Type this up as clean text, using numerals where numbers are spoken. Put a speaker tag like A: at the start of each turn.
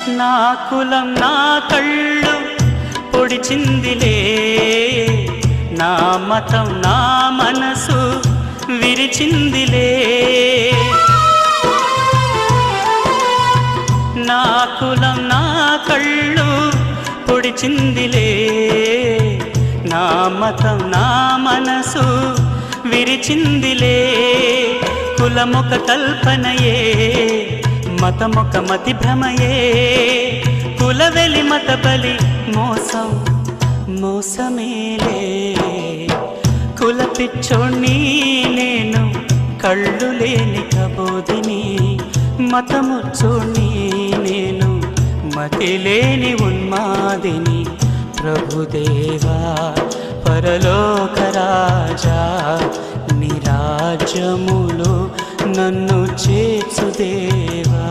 A: నా కులం నా కళ్ళు పొడిచిందిలే, నా మతం నా మనసు విరిచిందిలే. నా కులం నా కళ్ళు పొడిచిందిలే, నా మతం నా మనసు విరిచిందిలే. కులమొక కల్పనయే, మతమొక మతి భ్రమయే, కులవెలి మత బలి మోసం మోసమేలే. కుల పిచ్చోణ్ణి నేను, కళ్ళు లేని కబోదిని, మతముచ్చోణ్ణి నేను, మతి లేని ఉన్మాదిని. ప్రభుదేవా పరలోక రాజా, నీ రాజ్యములో నన్ను చేర్చుదేవా.